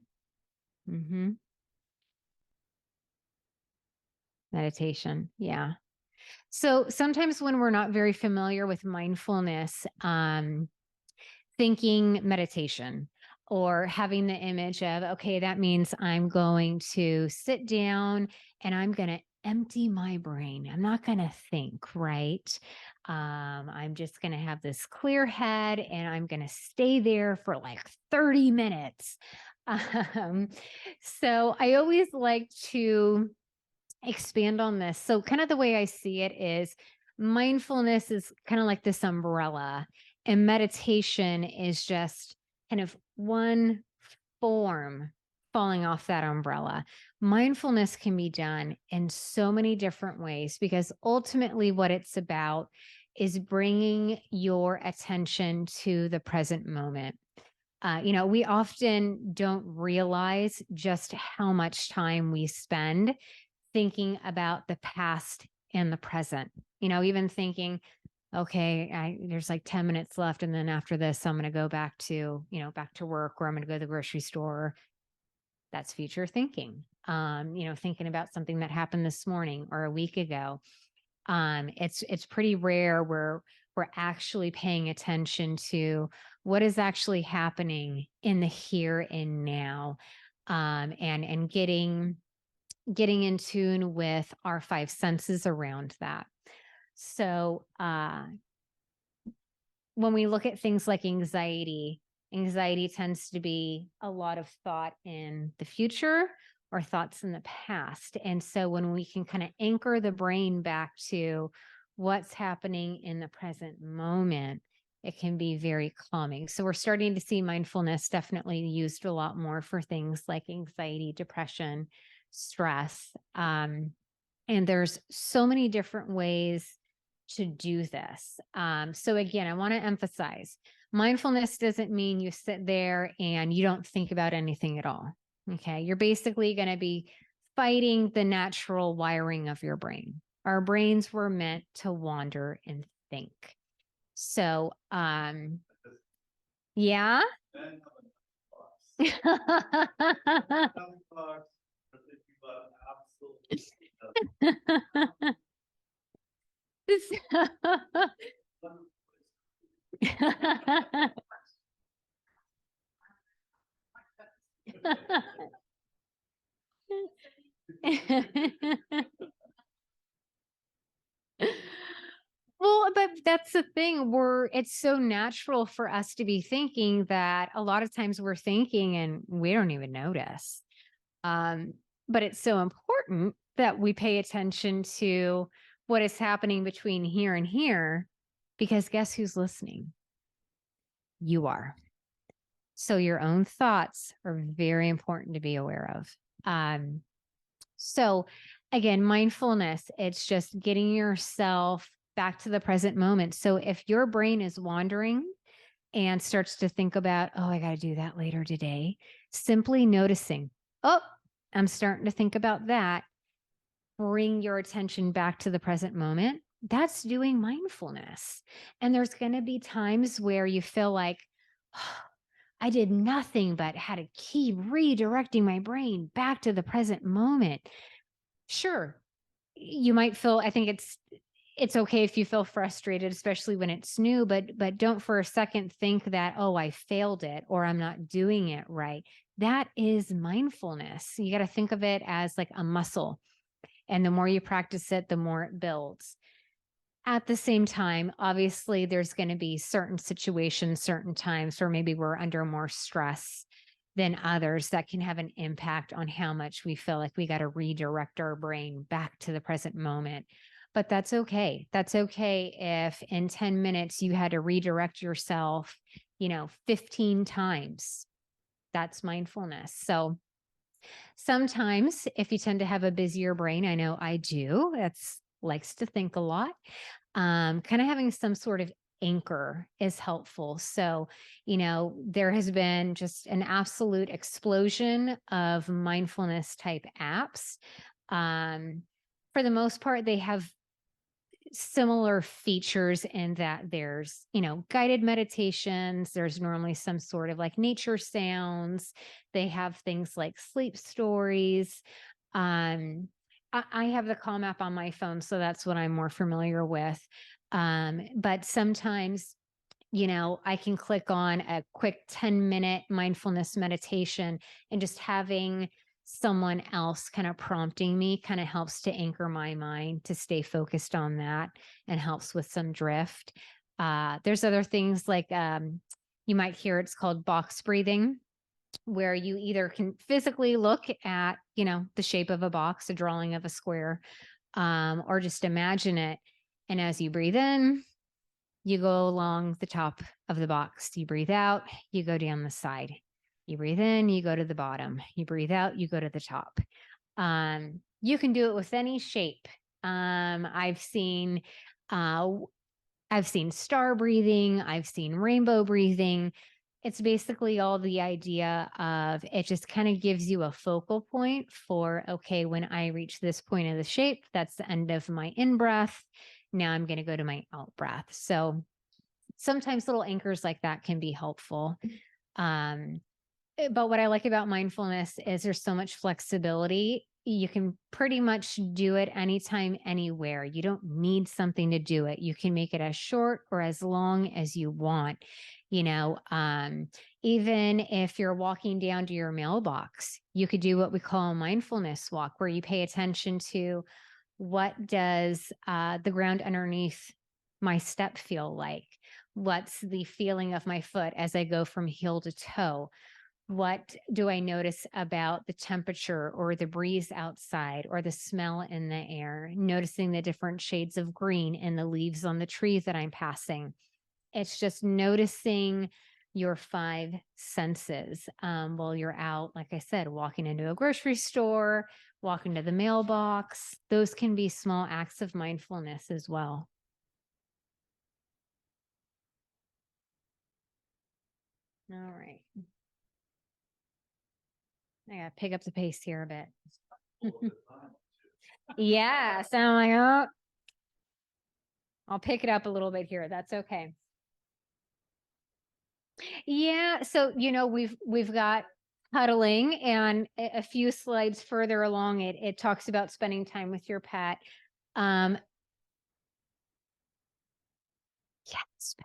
Meditation. Yeah. So sometimes when we're not very familiar with mindfulness, thinking meditation or having the image of, okay, that means I'm going to sit down and I'm going to empty my brain. I'm not going to think, right? I'm just going to have this clear head and I'm going to stay there for like 30 minutes. So I always like to expand on this. So kind of the way I see it is mindfulness is kind of like this umbrella and meditation is just kind of one form falling off that umbrella. Mindfulness can be done in so many different ways because ultimately what it's about is bringing your attention to the present moment. We often don't realize just how much time we spend thinking about the past and the present, even thinking, okay, there's like 10 minutes left. And then after this, I'm going to go back to work or I'm going to go to the grocery store. That's future thinking. Thinking about something that happened this morning or a week ago. It's pretty rare where we're actually paying attention to what is actually happening in the here and now, and getting in tune with our five senses around that. So when we look at things like anxiety tends to be a lot of thought in the future or thoughts in the past. And so when we can kind of anchor the brain back to what's happening in the present moment, it can be very calming. So we're starting to see mindfulness definitely used a lot more for things like anxiety, depression, stress. And there's so many different ways to do this. So again, I want to emphasize mindfulness doesn't mean you sit there and you don't think about anything at all. Okay. You're basically going to be fighting the natural wiring of your brain. Our brains were meant to wander and think. So, yeah. Well, but that's the thing. It's so natural for us to be thinking that a lot of times we're thinking and we don't even notice. But it's so important that we pay attention to what is happening between here and here, because guess who's listening? You are. So your own thoughts are very important to be aware of. So again, mindfulness, it's just getting yourself back to the present moment. So if your brain is wandering and starts to think about, oh, I got to do that later today, simply noticing, oh, I'm starting to think about that. Bring your attention back to the present moment. That's doing mindfulness. And there's going to be times where you feel like, oh, I did nothing but had to keep redirecting my brain back to the present moment. Sure, you might feel, I think it's okay if you feel frustrated, especially when it's new, but don't for a second think that, oh, I failed it or I'm not doing it right. That is mindfulness. You got to think of it as like a muscle. And the more you practice it, the more it builds. At the same time, obviously, there's going to be certain situations, certain times where maybe we're under more stress than others that can have an impact on how much we feel like we got to redirect our brain back to the present moment. But that's okay. That's okay if in 10 minutes you had to redirect yourself, 15 times. That's mindfulness. So sometimes if you tend to have a busier brain, I know I do, that's likes to think a lot. Kind of having some sort of anchor is helpful. So, there has been just an absolute explosion of mindfulness type apps. For the most part, they have similar features in that there's, guided meditations. There's normally some sort of like nature sounds. They have things like sleep stories. I have the Calm app on my phone, so that's what I'm more familiar with. But sometimes, I can click on a quick 10-minute mindfulness meditation, and just having someone else kind of prompting me kind of helps to anchor my mind to stay focused on that and helps with some drift. There's other things like you might hear it's called box breathing, where you either can physically look at, the shape of a box, a drawing of a square, or just imagine it. And as you breathe in, you go along the top of the box. You breathe out, you go down the side. You breathe in, you go to the bottom. You breathe out, you go to the top. You can do it with any shape. I've seen star breathing. I've seen rainbow breathing. It's basically all the idea of it just kind of gives you a focal point for, okay, when I reach this point of the shape, that's the end of my in breath. Now I'm going to go to my out breath. So sometimes little anchors like that can be helpful. But what I like about mindfulness is there's so much flexibility. You can pretty much do it anytime, anywhere. You don't need something to do it. You can make it as short or as long as you want. Even if you're walking down to your mailbox, you could do what we call a mindfulness walk, where you pay attention to what does the ground underneath my step feel like? What's the feeling of my foot as I go from heel to toe? What do I notice about the temperature or the breeze outside or the smell in the air? Noticing the different shades of green in the leaves on the trees that I'm passing. It's just noticing your 5 senses while you're out, like I said, walking into a grocery store, walking to the mailbox. Those can be small acts of mindfulness as well. All right. I gotta pick up the pace here a bit. Yeah, so I'm like, oh, I'll pick it up a little bit here. That's okay. Yeah, so we've got cuddling, and a few slides further along it talks about spending time with your pet. Yes,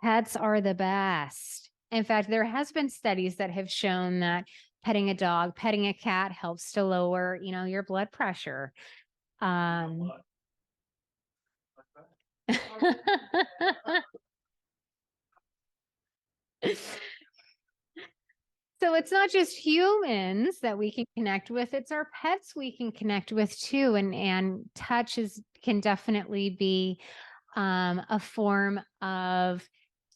pets are the best. In fact, there has been studies that have shown that petting a dog, petting a cat helps to lower, your blood pressure. So it's not just humans that we can connect with, it's our pets we can connect with too. And touch can definitely be a form of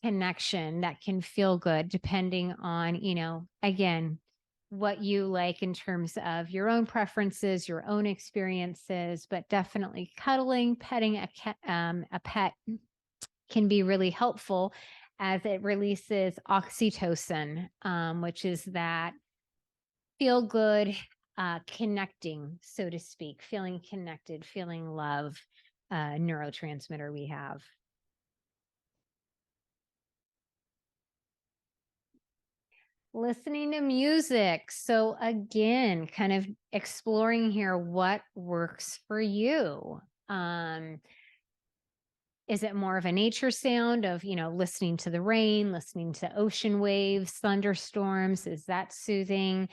connection that can feel good, depending on, again, what you like in terms of your own preferences, your own experiences. But definitely cuddling, petting a pet can be really helpful, as it releases oxytocin, which is that feel good, connecting, so to speak, feeling connected, feeling love, neurotransmitter we have. Listening to music. So again, kind of exploring here what works for you. Is it more of a nature sound of, listening to the rain, listening to ocean waves, thunderstorms? Is that soothing?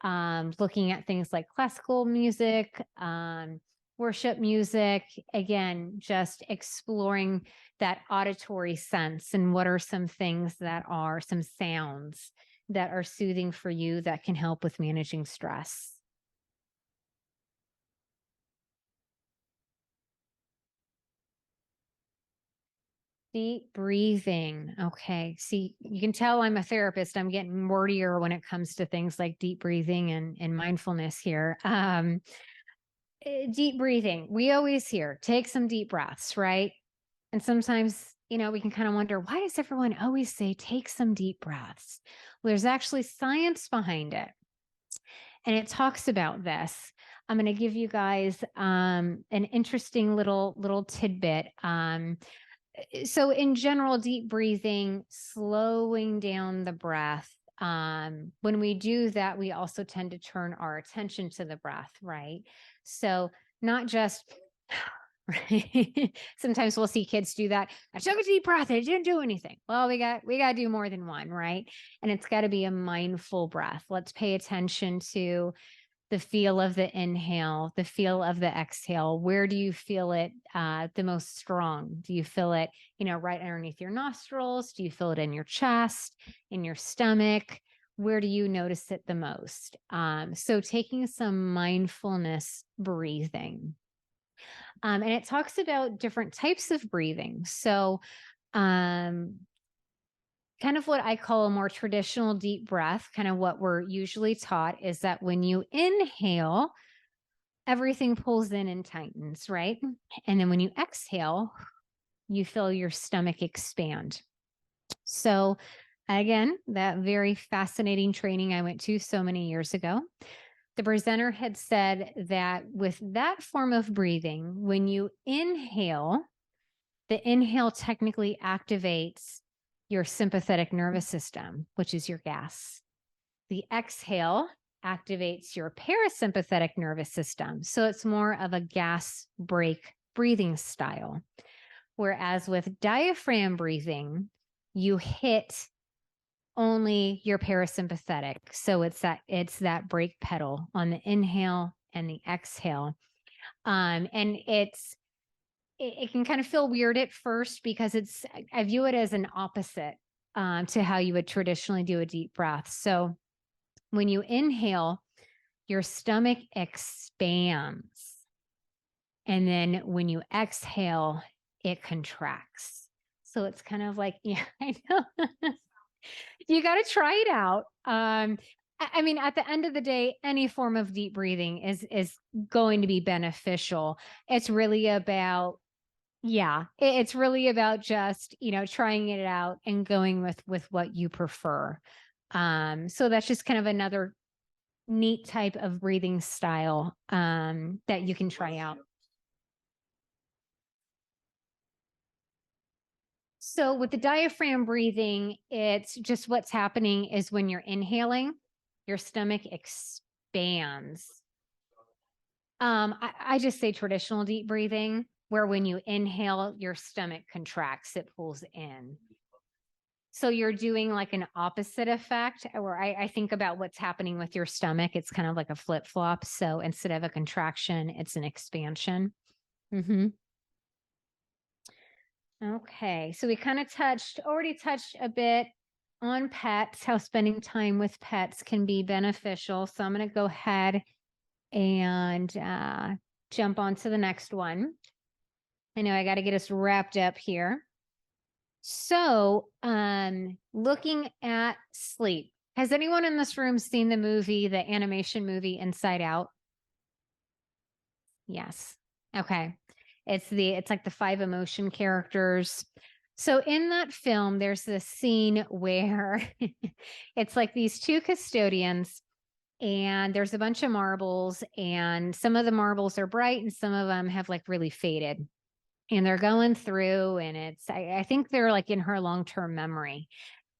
Looking at things like classical music. We're worship music, again, just exploring that auditory sense and what are some things that are some sounds that are soothing for you that can help with managing stress. Deep breathing. Okay. See, you can tell I'm a therapist. I'm getting wordier when it comes to things like deep breathing and mindfulness here. Deep breathing. We always hear, take some deep breaths, right? And sometimes, we can kind of wonder, why does everyone always say, take some deep breaths? Well, there's actually science behind it. And it talks about this. I'm going to give you guys an interesting little tidbit. So in general, deep breathing, slowing down the breath. When we do that, we also tend to turn our attention to the breath, right? So not just, right? Sometimes we'll see kids do that. I took a deep breath and it didn't do anything. Well, we got to do more than one, right? And it's got to be a mindful breath. Let's pay attention to the feel of the inhale, the feel of the exhale. Where do you feel it the most strong? Do you feel it, right underneath your nostrils? Do you feel it in your chest, in your stomach? Where do you notice it the most? So taking some mindfulness breathing. And it talks about different types of breathing. So kind of what I call a more traditional deep breath, kind of what we're usually taught is that when you inhale, everything pulls in and tightens, right? And then when you exhale, you feel your stomach expand. So again, that very fascinating training I went to so many years ago, the presenter had said that with that form of breathing, when you inhale, the inhale technically activates your sympathetic nervous system, which is your gas. The exhale activates your parasympathetic nervous system. So it's more of a gas break breathing style. Whereas with diaphragm breathing, you hit only your parasympathetic. So it's that brake pedal on the inhale and the exhale. And it can kind of feel weird at first because I view it as an opposite to how you would traditionally do a deep breath. So when you inhale, your stomach expands. And then when you exhale, it contracts. So it's kind of like, yeah, I know. You got to try it out. I mean, at the end of the day, any form of deep breathing is going to be beneficial. It's really about it's really about just, trying it out and going with what you prefer. So that's just kind of another neat type of breathing style that you can try out. So with the diaphragm breathing, it's just what's happening is when you're inhaling, your stomach expands. I just say traditional deep breathing, where when you inhale, your stomach contracts, it pulls in. So you're doing like an opposite effect, where I think about what's happening with your stomach. It's kind of like a flip-flop. So instead of a contraction, it's an expansion. Okay, so we kind of already touched a bit on pets, how spending time with pets can be beneficial. So I'm going to go ahead and jump on to the next one. I know I got to get us wrapped up here. So looking at sleep. Has anyone in this room seen the animation movie Inside Out? Yes. Okay. It's like the 5 emotion characters. So in that film, there's this scene where it's like these 2 custodians and there's a bunch of marbles and some of the marbles are bright and some of them have like really faded. And they're going through and I think they're like in her long-term memory.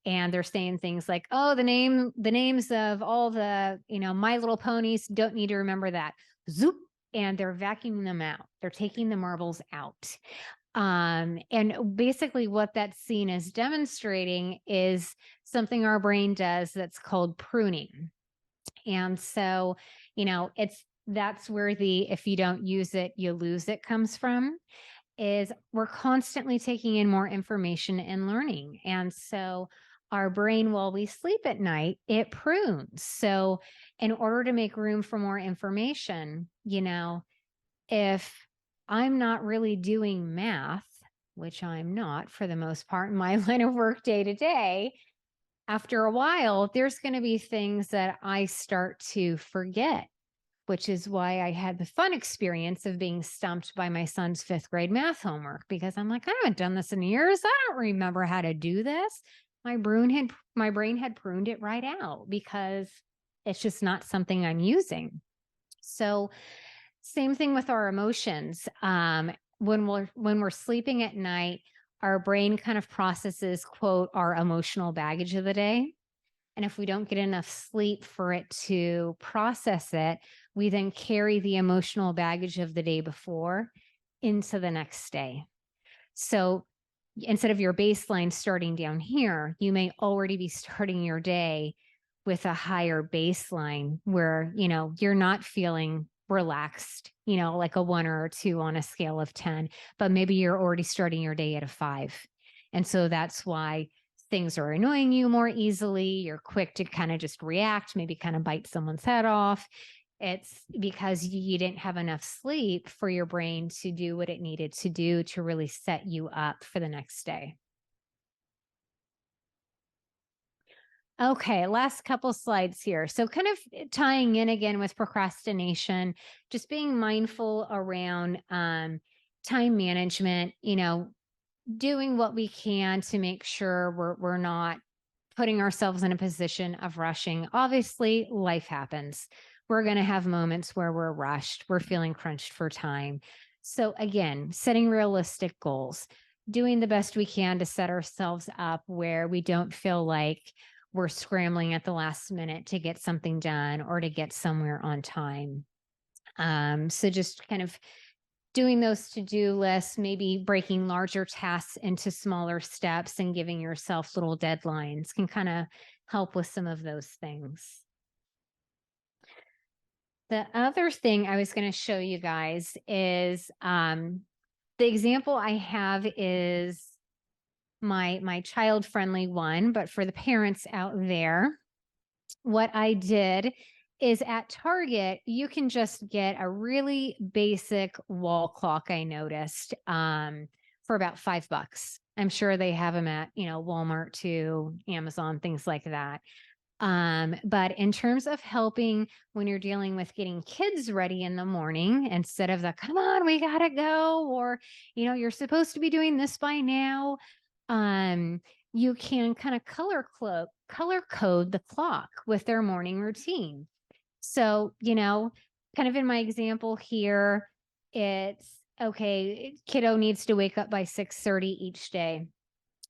And they're saying things like, oh, the names of all the, My Little Ponies, don't need to remember that. Zoop. And they're vacuuming them out. They're taking the marbles out. And basically what that scene is demonstrating is something our brain does that's called pruning. And so, it's that's where the if you don't use it, you lose it comes from, is we're constantly taking in more information and learning. And so our brain, while we sleep at night, it prunes. So in order to make room for more information, if I'm not really doing math, which I'm not for the most part in my line of work day to day, after a while, there's going to be things that I start to forget, which is why I had the fun experience of being stumped by my son's 5th grade math homework, because I'm like, I haven't done this in years. I don't remember how to do this. My brain had pruned it right out because it's just not something I'm using. So same thing with our emotions. When we're sleeping at night, our brain kind of processes, quote, our emotional baggage of the day. And if we don't get enough sleep for it to process it, we then carry the emotional baggage of the day before into the next day. So instead of your baseline starting down here, you may already be starting your day with a higher baseline where, you're not feeling relaxed, like a 1 or a 2 on a scale of 10, but maybe you're already starting your day at a 5. And so that's why things are annoying you more easily. You're quick to kind of just react, maybe kind of bite someone's head off. It's because you didn't have enough sleep for your brain to do what it needed to do to really set you up for the next day. Okay, last couple slides here. So kind of tying in again with procrastination, just being mindful around time management, doing what we can to make sure we're not putting ourselves in a position of rushing. Obviously, life happens. We're going to have moments where we're rushed, we're feeling crunched for time. So again, setting realistic goals, doing the best we can to set ourselves up where we don't feel like we're scrambling at the last minute to get something done or to get somewhere on time. So just kind of doing those to-do lists, maybe breaking larger tasks into smaller steps and giving yourself little deadlines can kind of help with some of those things. The other thing I was going to show you guys is the example I have is my child-friendly one, but for the parents out there, what I did is at Target, you can just get a really basic wall clock, I noticed, for about $5. I'm sure they have them at, Walmart too, Amazon, things like that. But in terms of helping when you're dealing with getting kids ready in the morning, instead of the, come on, we gotta go, or, you're supposed to be doing this by now, you can kind of color code the clock with their morning routine. So, kind of in my example here, it's okay, kiddo needs to wake up by 6:30 each day.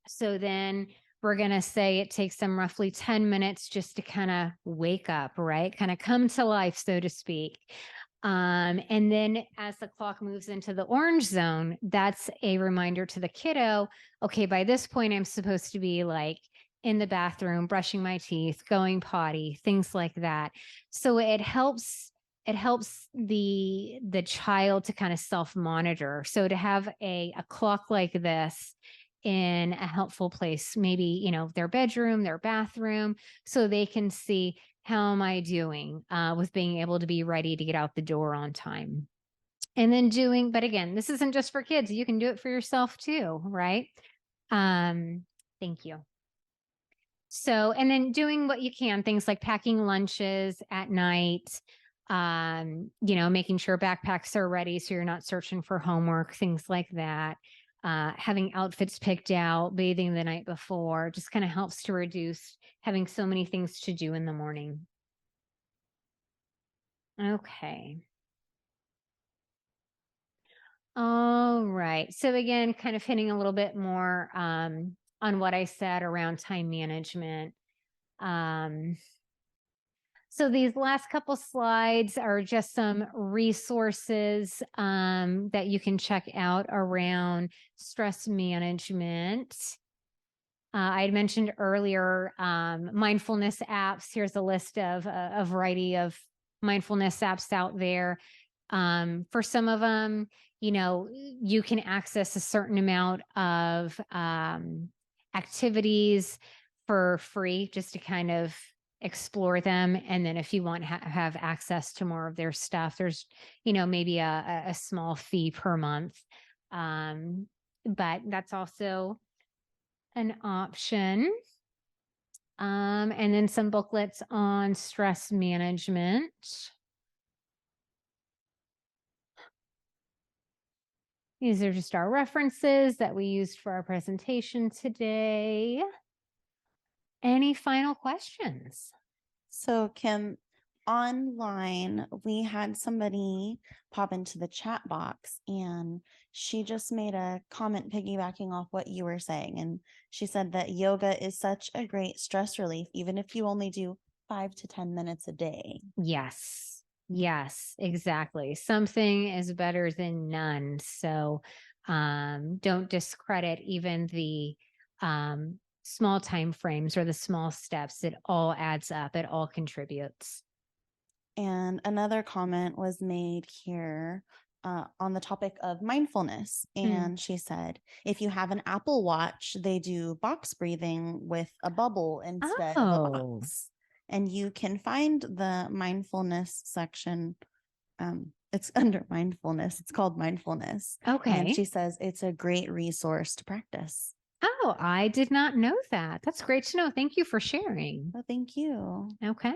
So then we're going to say it takes them roughly 10 minutes just to kind of wake up, right? Kind of come to life, so to speak. And then as the clock moves into the orange zone, that's a reminder to the kiddo, okay, by this point, I'm supposed to be like in the bathroom, brushing my teeth, going potty, things like that. So it helps the child to kind of self-monitor. So to have a clock like this in a helpful place, maybe, their bedroom, their bathroom, so they can see, how am I doing with being able to be ready to get out the door on time? And then but again, this isn't just for kids. You can do it for yourself too, right? Thank you. So, and then doing what you can, things like packing lunches at night, making sure backpacks are ready so you're not searching for homework, things like that. Having outfits picked out, bathing the night before, just kind of helps to reduce having so many things to do in the morning. Okay. All right. So again, kind of hitting a little bit more on what I said around time management. So these last couple slides are just some resources that you can check out around stress management. I had mentioned earlier mindfulness apps. Here's a list of a variety of mindfulness apps out there. For some of them, you can access a certain amount of activities for free just to kind of explore them. And then if you want to have access to more of their stuff, there's, maybe a small fee per month. But that's also an option. And then some booklets on stress management. These are just our references that we used for our presentation today. Any final questions? So Kim, online, we had somebody pop into the chat box and she just made a comment piggybacking off what you were saying. And she said that yoga is such a great stress relief, even if you only do 5 to 10 minutes a day. Yes, exactly. Something is better than none. So don't discredit even the small time frames or the small steps. It all adds up. It all contributes. And another comment was made here on the topic of mindfulness. And she said, if you have an Apple Watch, they do box breathing with a bubble instead of a box. And you can find the mindfulness section. It's under mindfulness. It's called mindfulness. Okay. And she says it's a great resource to practice. Oh, I did not know that. That's great to know. Thank you for sharing. Well, thank you. Okay.